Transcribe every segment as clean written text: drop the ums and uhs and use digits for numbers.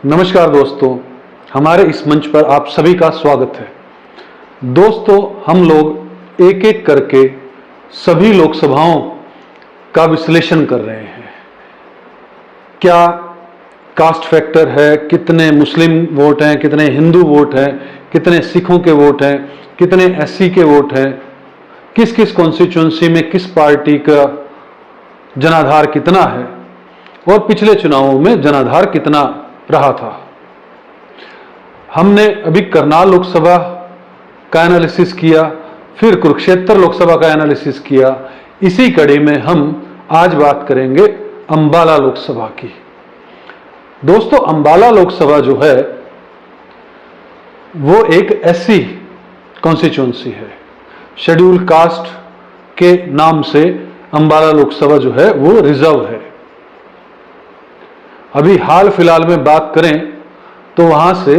नमस्कार दोस्तों, हमारे इस मंच पर आप सभी का स्वागत है। दोस्तों, हम लोग एक एक करके सभी लोकसभाओं का विश्लेषण कर रहे हैं। क्या कास्ट फैक्टर है, कितने मुस्लिम वोट हैं, कितने हिंदू वोट हैं, कितने सिखों के वोट हैं, कितने एससी के वोट हैं, किस किस कॉन्स्टिट्यूंसी में किस पार्टी का जनाधार कितना है और पिछले चुनावों में जनाधार कितना रहा था। हमने अभी करनाल लोकसभा का एनालिसिस किया, फिर कुरुक्षेत्र लोकसभा का एनालिसिस किया। इसी कड़ी में हम आज बात करेंगे अंबाला लोकसभा की। दोस्तों, अंबाला लोकसभा जो है वो एक एससी कॉन्स्टिट्यूंसी है। शेड्यूल कास्ट के नाम से अंबाला लोकसभा जो है वो रिजर्व है। अभी हाल फिलहाल में बात करें तो वहां से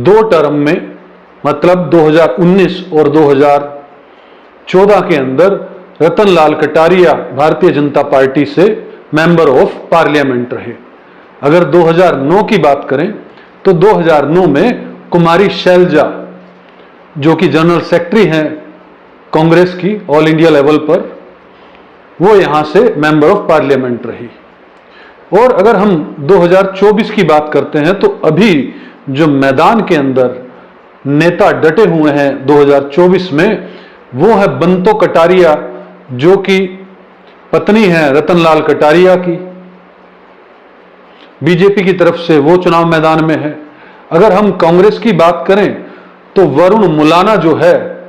2 टर्म में, मतलब 2019 और 2014 के अंदर रतन लाल कटारिया भारतीय जनता पार्टी से मेंबर ऑफ पार्लियामेंट रहे। अगर 2009 की बात करें तो 2009 में कुमारी शैलजा, जो कि जनरल सेक्रेटरी हैं कांग्रेस की ऑल इंडिया लेवल पर, वो यहां से मेंबर ऑफ पार्लियामेंट रही। और अगर हम 2024 की बात करते हैं तो अभी जो मैदान के अंदर नेता डटे हुए हैं 2024 में, वो है बंतो कटारिया, जो कि पत्नी है रतन लाल कटारिया की। बीजेपी की तरफ से वो चुनाव मैदान में है। अगर हम कांग्रेस की बात करें तो वरुण मुलाना जो है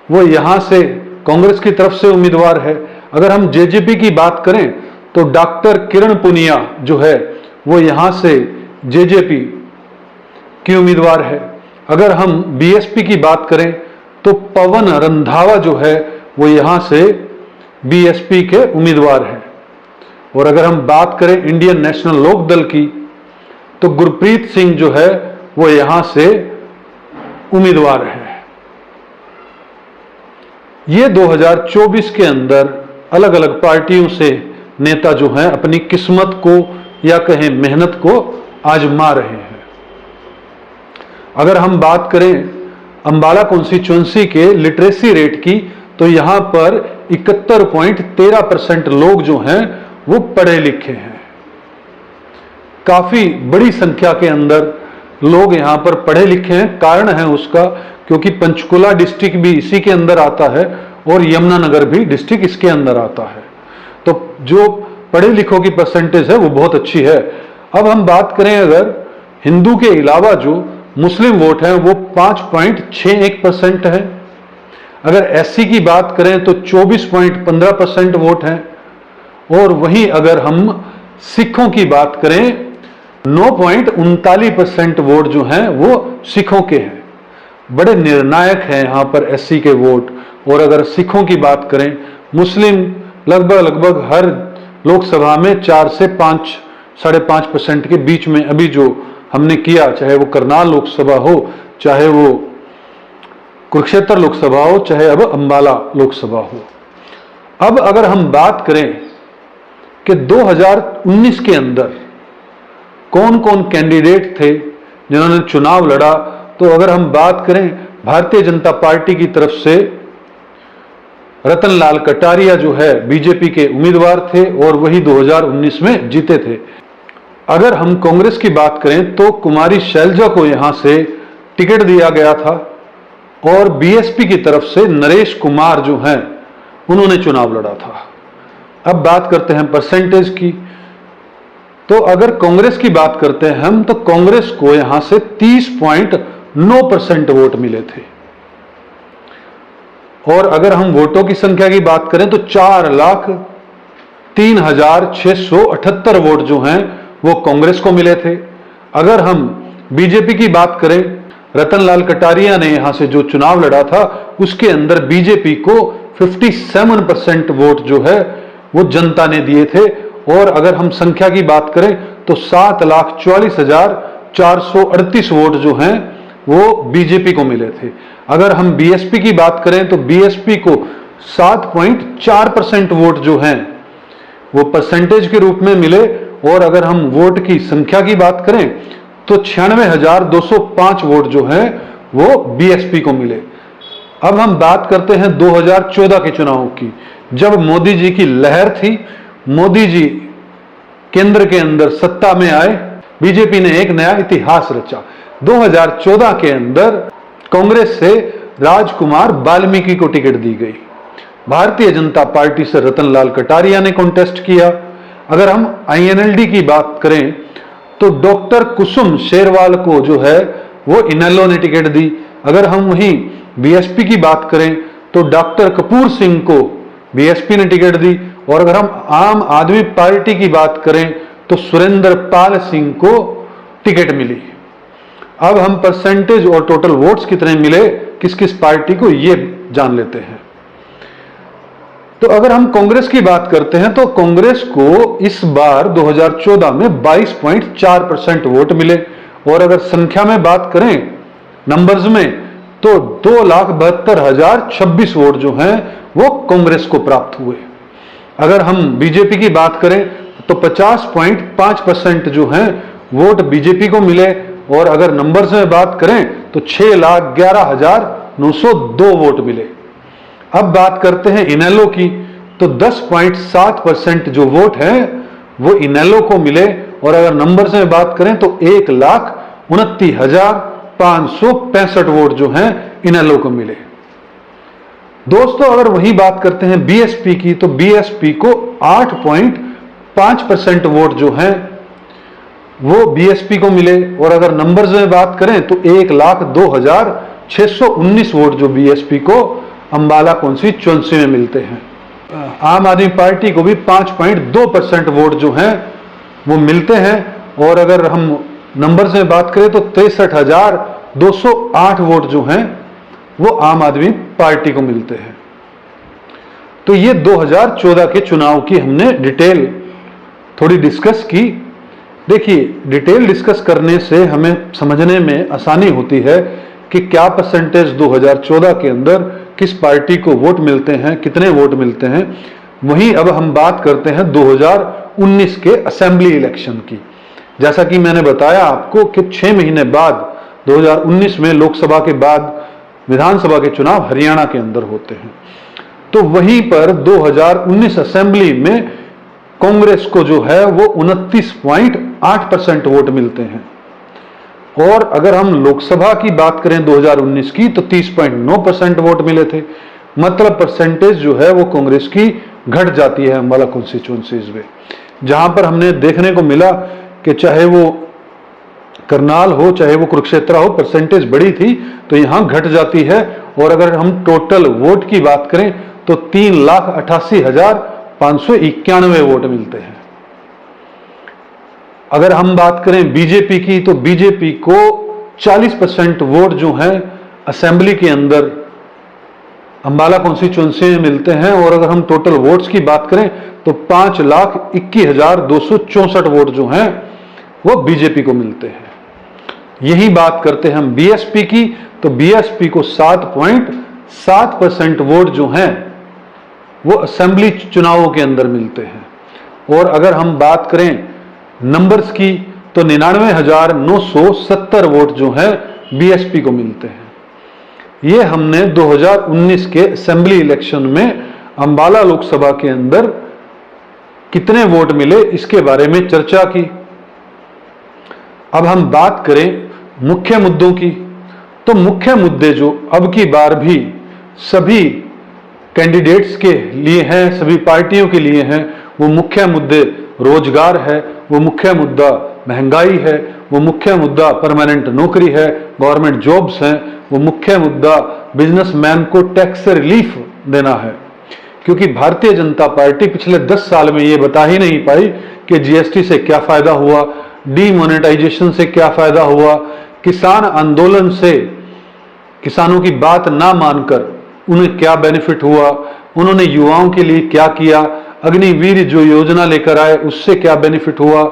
वो यहां से कांग्रेस की तरफ से उम्मीदवार है। अगर हम जेजेपी की बात करें तो डॉक्टर किरण पुनिया जो है वो यहां से जेजेपी की उम्मीदवार है। अगर हम बीएसपी की बात करें तो पवन रंधावा जो है वो यहां से बीएसपी के उम्मीदवार हैं। और अगर हम बात करें इंडियन नेशनल लोकदल की तो गुरप्रीत सिंह जो है वो यहां से उम्मीदवार है। ये 2024 के अंदर अलग अलग पार्टियों से नेता जो हैं अपनी किस्मत को या कहें मेहनत को आजमा रहे हैं। अगर हम बात करें अंबाला कॉन्स्टिट्यूंसी के लिटरेसी रेट की तो यहां पर 71.13% लोग जो हैं वो पढ़े लिखे हैं। काफी बड़ी संख्या के अंदर लोग यहां पर पढ़े लिखे हैं। कारण है उसका क्योंकि पंचकुला डिस्ट्रिक्ट भी इसी के अंदर आता है और यमुनानगर भी डिस्ट्रिक्ट इसके अंदर आता है। तो जो पढ़े लिखों की परसेंटेज है वो बहुत अच्छी है। अब हम बात करें अगर हिंदू के अलावा जो मुस्लिम वोट हैं वो 5.61% है। अगर एससी की बात करें तो 24.15% वोट हैं। और वहीं अगर हम सिखों की बात करें 9.39% वोट जो हैं वो सिखों के हैं। बड़े निर्णायक हैं यहां पर एससी के वोट। और अगर सिखों की बात करें, मुस्लिम लगभग हर लोकसभा में 4 से 5-5.5% के बीच में अभी जो हमने किया, चाहे वो करनाल लोकसभा हो, चाहे वो कुरुक्षेत्र लोकसभा हो, चाहे अब अंबाला लोकसभा हो। अब अगर हम बात करें कि 2019 के अंदर कौन कौन कैंडिडेट थे जिन्होंने चुनाव लड़ा, तो अगर हम बात करें भारतीय जनता पार्टी की तरफ से रतन लाल कटारिया जो है बीजेपी के उम्मीदवार थे और वही 2019 में जीते थे। अगर हम कांग्रेस की बात करें तो कुमारी शैलजा को यहां से टिकट दिया गया था और बीएसपी की तरफ से नरेश कुमार जो हैं उन्होंने चुनाव लड़ा था। अब बात करते हैं परसेंटेज की। तो अगर कांग्रेस की बात करते हैं हम तो कांग्रेस को यहां से 30.9% वोट मिले थे। और अगर हम वोटों की संख्या की बात करें तो 4,03,678 वोट जो हैं वो कांग्रेस को मिले थे। अगर हम बीजेपी की बात करें, रतन लाल कटारिया ने यहां से जो चुनाव लड़ा था उसके अंदर बीजेपी को 57% वोट जो है वो जनता ने दिए थे। और अगर हम संख्या की बात करें तो 7,44,438 वोट जो हैं वो बीजेपी को मिले थे। अगर हम बीएसपी की बात करें तो बीएसपी को 7.4% वोट जो हैं वो परसेंटेज के रूप में मिले और अगर हम वोट की संख्या की बात करें तो 96,205 वोट जो है वो बीएसपी को मिले। अब हम बात करते हैं 2014 के चुनाव की, जब मोदी जी की लहर थी, मोदी जी केंद्र के अंदर सत्ता में आए, बीजेपी ने एक नया इतिहास रचा। 2014 के अंदर कांग्रेस से राजकुमार वाल्मीकि को टिकट दी गई, भारतीय जनता पार्टी से रतनलाल कटारिया ने कॉन्टेस्ट किया। अगर हम आईएनएलडी की बात करें तो डॉक्टर कुसुम शेरवाल को जो है वो इनेलो ने टिकट दी। अगर हम वहीं बीएसपी की बात करें तो डॉक्टर कपूर सिंह को बीएसपी ने टिकट दी। और अगर हम आम आदमी पार्टी की बात करें तो सुरेंद्र पाल सिंह को टिकट मिली। अब हम परसेंटेज और टोटल वोट्स कितने मिले किस किस पार्टी को, ये जान लेते हैं। तो अगर हम कांग्रेस की बात करते हैं तो कांग्रेस को इस बार 2014 में 22.4% वोट मिले। और अगर संख्या में बात करें नंबर्स में तो 2,72,026 वोट जो हैं वो कांग्रेस को प्राप्त हुए। अगर हम बीजेपी की बात करें तो 50.5% जो हैं वोट बीजेपी को मिले। और अगर नंबर्स में बात करें तो 6,11,902 वोट मिले। अब बात करते हैं इनेलो की, तो 10.7% जो वोट हैं वो इनेलो को मिले। और अगर नंबर्स में बात करें तो 1,29,565 वोट जो हैं इनेलो को मिले। दोस्तों अगर वही बात करते हैं बीएसपी की, तो बीएसपी को 8.5% वोट जो हैं वो बीएसपी को मिले। और अगर नंबर्स में बात करें तो 1,02,619 वोट जो बीएसपी को अंबाला कॉन्स्टिट्यूएंसी में मिलते हैं। आम आदमी पार्टी को भी 5.2% वोट जो हैं वो मिलते हैं। और अगर हम नंबर्स में बात करें तो 63,208 वोट जो हैं वो आम आदमी पार्टी को मिलते हैं। तो ये 2014 के चुनाव की हमने डिटेल थोड़ी डिस्कस की। देखिए डिटेल डिस्कस करने से हमें समझने में आसानी होती है कि क्या परसेंटेज 2014 के अंदर किस पार्टी को वोट मिलते हैं, कितने वोट मिलते हैं। वहीं अब हम बात करते हैं 2019 के असेंबली इलेक्शन की। जैसा कि मैंने बताया आपको कि 6 महीने बाद 2019 में लोकसभा के बाद विधानसभा के चुनाव हरियाणा के अंदर होते हैं। तो वहीं पर 2019 असेंबली में कांग्रेस को जो है वो 29.8% वोट मिलते हैं। और अगर हम लोकसभा की बात करें 2019 की तो 30.9% वोट मिले थे। मतलब परसेंटेज जो है वो कांग्रेस की घट जाती है अंबाला कॉन्स्टिट्यूएंसीज में, जहां पर हमने देखने को मिला कि चाहे वो करनाल हो चाहे वो कुरुक्षेत्र हो, परसेंटेज बड़ी थी तो यहां घट जाती है। और अगर हम टोटल वोट की बात करें तो 3,88,591 वोट मिलते हैं। अगर हम बात करें बीजेपी की तो बीजेपी को 40% वोट जो हैं असेंबली के अंदर अंबाला कॉन्स्टिट्यूएंसी में मिलते हैं। और अगर हम टोटल वोट्स की बात करें तो 5,21,264 वोट जो हैं वो बीजेपी को मिलते हैं। यही बात करते हैं हम बीएसपी की, तो बीएसपी को 7.7% वोट जो हैं वो असेंबली चुनावों के अंदर मिलते हैं। और अगर हम बात करें नंबर्स की तो 99,970 वोट जो हैं बीएसपी को मिलते हैं। ये हमने 2019 के असेंबली इलेक्शन में अंबाला लोकसभा के अंदर कितने वोट मिले इसके बारे में चर्चा की। अब हम बात करें मुख्य मुद्दों की, तो मुख्य मुद्दे जो अब की बार भी सभी कैंडिडेट्स के लिए हैं, सभी पार्टियों के लिए हैं, वो मुख्य मुद्दे रोजगार है, वो मुख्य मुद्दा महंगाई है, वो मुख्य मुद्दा परमानेंट नौकरी है, गवर्नमेंट जॉब्स हैं, वो मुख्य मुद्दा बिजनेसमैन को टैक्स रिलीफ देना है। क्योंकि भारतीय जनता पार्टी पिछले 10 साल में ये बता ही नहीं पाई कि जीएसटी से क्या फायदा हुआ, डीमोनेटाइजेशन से क्या फायदा हुआ, किसान आंदोलन से किसानों की बात ना मानकर उन्हें क्या बेनिफिट हुआ, उन्होंने युवाओं के लिए क्या किया, अग्निवीर जो योजना लेकर आए उससे क्या बेनिफिट हुआ,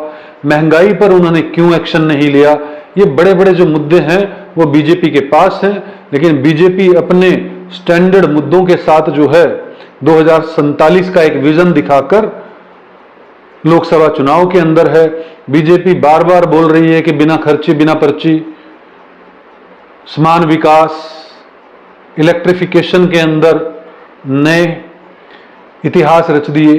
महंगाई पर उन्होंने क्यों एक्शन नहीं लिया। ये बड़े बड़े जो मुद्दे हैं वो बीजेपी के पास हैं, लेकिन बीजेपी अपने स्टैंडर्ड मुद्दों के साथ जो है 2047 का एक विजन दिखाकर लोकसभा चुनाव के अंदर है। बीजेपी बार बार बोल रही है कि बिना खर्ची बिना पर्ची, समान विकास, इलेक्ट्रिफिकेशन के अंदर नए इतिहास रच दिए,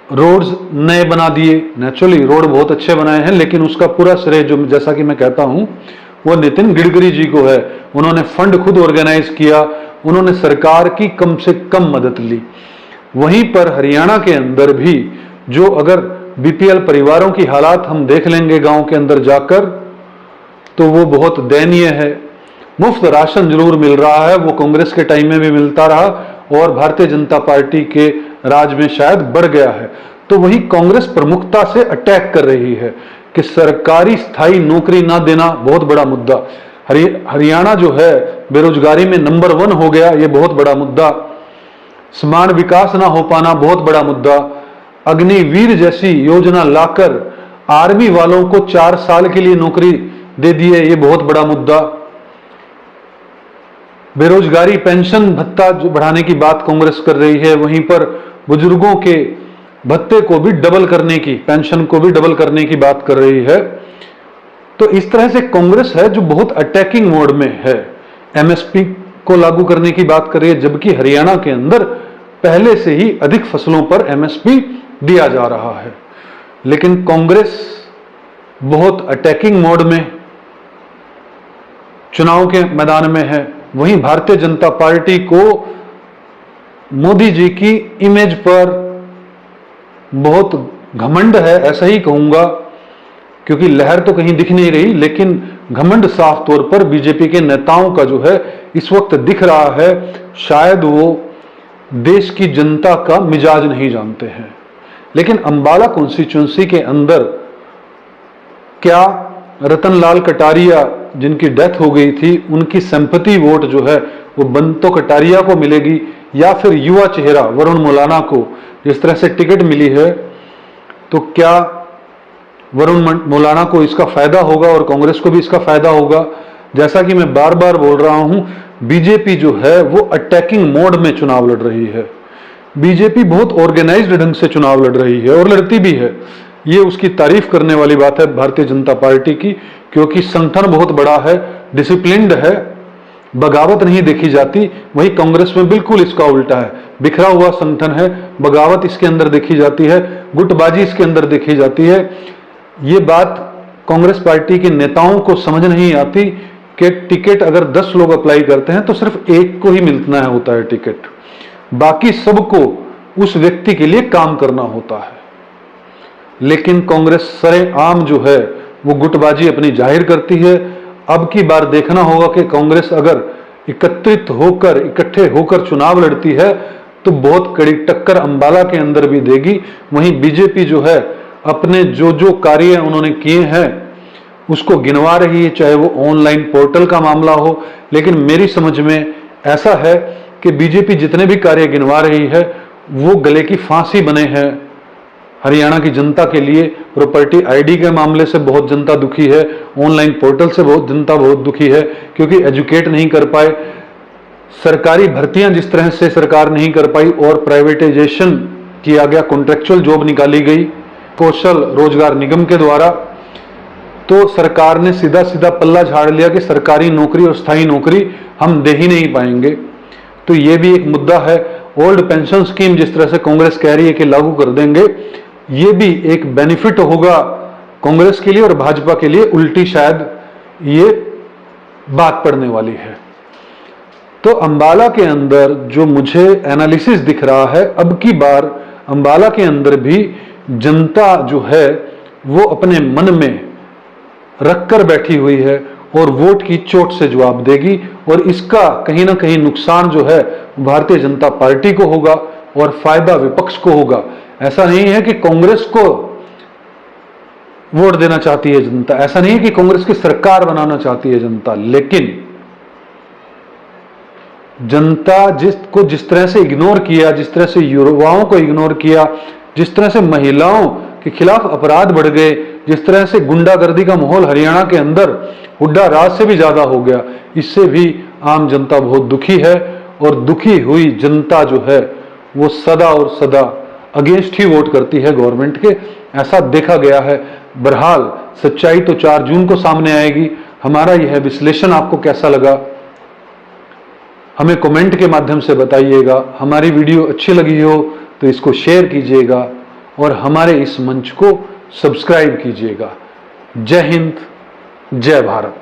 रोड्स नए बना दिए। नेचुरली रोड बहुत अच्छे बनाए हैं, लेकिन उसका पूरा श्रेय जो जैसा कि मैं कहता हूं वो नितिन गडकरी जी को है। उन्होंने फंड खुद ऑर्गेनाइज किया, उन्होंने सरकार की कम से कम मदद ली। वहीं पर हरियाणा के अंदर भी जो अगर बीपीएल परिवारों की हालात हम देख लेंगे गांव के अंदर जाकर, तो वो बहुत दयनीय है। मुफ्त राशन जरूर मिल रहा है, वो कांग्रेस के टाइम में भी मिलता रहा और भारतीय जनता पार्टी के राज में शायद बढ़ गया है। तो वही कांग्रेस प्रमुखता से अटैक कर रही है कि सरकारी स्थायी नौकरी ना देना बहुत बड़ा मुद्दा। हरियाणा जो है बेरोजगारी में नंबर 1 हो गया, ये बहुत बड़ा मुद्दा। समान विकास ना हो पाना बहुत बड़ा मुद्दा। अग्निवीर जैसी योजना लाकर आर्मी वालों को 4 साल के लिए नौकरी दे दी है, ये बहुत बड़ा मुद्दा। बेरोजगारी पेंशन भत्ता जो बढ़ाने की बात कांग्रेस कर रही है, वहीं पर बुजुर्गों के भत्ते को भी डबल करने की, पेंशन को भी डबल करने की बात कर रही है। तो इस तरह से कांग्रेस है जो बहुत अटैकिंग मोड में है। एमएसपी को लागू करने की बात कर रही है, जबकि हरियाणा के अंदर पहले से ही अधिक फसलों पर एमएसपी दिया जा रहा है। लेकिन कांग्रेस बहुत अटैकिंग मोड में चुनाव के मैदान में है। वहीं भारतीय जनता पार्टी को मोदी जी की इमेज पर बहुत घमंड है, ऐसा ही कहूंगा, क्योंकि लहर तो कहीं दिख नहीं रही, लेकिन घमंड साफ तौर पर बीजेपी के नेताओं का जो है इस वक्त दिख रहा है। शायद वो देश की जनता का मिजाज नहीं जानते हैं। लेकिन अंबाला कॉन्स्टिट्यूंसी के अंदर क्या रतनलाल कटारिया जिनकी डेथ हो गई थी, उनकी सिंपैथी वोट जो है वो बंतो कटारिया को मिलेगी या फिर युवा चेहरा वरुण मौलाना को जिस तरह से टिकट मिली है, तो क्या वरुण मौलाना को इसका फायदा होगा और कांग्रेस को भी इसका फायदा होगा? जैसा कि मैं बार बार बोल रहा हूं, बीजेपी जो है वो अटैकिंग मोड में चुनाव लड़ रही है। बीजेपी बहुत ऑर्गेनाइज्ड ढंग से चुनाव लड़ रही है और लड़ती भी है। ये उसकी तारीफ करने वाली बात है भारतीय जनता पार्टी की, क्योंकि संगठन बहुत बड़ा है, डिसिप्लिन्ड है, बगावत नहीं देखी जाती। वही कांग्रेस में बिल्कुल इसका उल्टा है, बिखरा हुआ संगठन है, बगावत इसके अंदर देखी जाती है, गुटबाजी इसके अंदर देखी जाती है। ये बात कांग्रेस पार्टी के नेताओं को समझ नहीं आती कि टिकट अगर 10 लोग अप्लाई करते हैं तो सिर्फ एक को ही मिलना होता है टिकट, बाकी सबको उस व्यक्ति के लिए काम करना होता है। लेकिन कांग्रेस सरेआम जो है वो गुटबाजी अपनी जाहिर करती है। अब की बार देखना होगा कि कांग्रेस अगर एकत्रित होकर, इकट्ठे होकर चुनाव लड़ती है तो बहुत कड़ी टक्कर अंबाला के अंदर भी देगी। वहीं बीजेपी जो है अपने जो जो कार्य उन्होंने किए हैं उसको गिनवा रही है, चाहे वो ऑनलाइन पोर्टल का मामला हो। लेकिन मेरी समझ में ऐसा है कि बीजेपी जितने भी कार्य गिनवा रही है वो गले की फांसी बने हैं हरियाणा की जनता के लिए। प्रॉपर्टी आईडी के मामले से बहुत जनता दुखी है, ऑनलाइन पोर्टल से बहुत जनता बहुत दुखी है, क्योंकि एजुकेट नहीं कर पाए। सरकारी भर्तियां जिस तरह से सरकार नहीं कर पाई और प्राइवेटाइजेशन किया गया, कॉन्ट्रेक्चुअल जॉब निकाली गई कौशल रोजगार निगम के द्वारा, तो सरकार ने सीधा सीधा पल्ला झाड़ लिया कि सरकारी नौकरी और स्थायी नौकरी हम दे ही नहीं पाएंगे। तो ये भी एक मुद्दा है। ओल्ड पेंशन स्कीम जिस तरह से कांग्रेस कह रही है कि लागू कर देंगे, ये भी एक बेनिफिट होगा कांग्रेस के लिए और भाजपा के लिए, उल्टी शायद ये बात पड़ने वाली है। तो अंबाला के अंदर जो मुझे एनालिसिस दिख रहा है, अब की बार अंबाला के अंदर भी जनता जो है वो अपने मन में रखकर बैठी हुई है और वोट की चोट से जवाब देगी, और इसका कहीं ना कहीं नुकसान जो है भारतीय जनता पार्टी को होगा और फायदा विपक्ष को होगा। ऐसा नहीं है कि कांग्रेस को वोट देना चाहती है जनता, ऐसा नहीं है कि कांग्रेस की सरकार बनाना चाहती है जनता, लेकिन जनता जिसको जिस तरह से इग्नोर किया, जिस तरह से युवाओं को इग्नोर किया, जिस तरह से महिलाओं के खिलाफ अपराध बढ़ गए, जिस तरह से गुंडागर्दी का माहौल हरियाणा के अंदर हुड्डा राज से भी ज्यादा हो गया, इससे भी आम जनता बहुत दुखी है। और दुखी हुई जनता जो है वो सदा और सदा अगेंस्ट ही वोट करती है गवर्नमेंट के, ऐसा देखा गया है। बहरहाल सच्चाई तो 4 जून को सामने आएगी। हमारा यह विश्लेषण आपको कैसा लगा, हमें कमेंट के माध्यम से बताइएगा। हमारी वीडियो अच्छी लगी हो तो इसको शेयर कीजिएगा और हमारे इस मंच को सब्सक्राइब कीजिएगा। जय हिंद, जय भारत।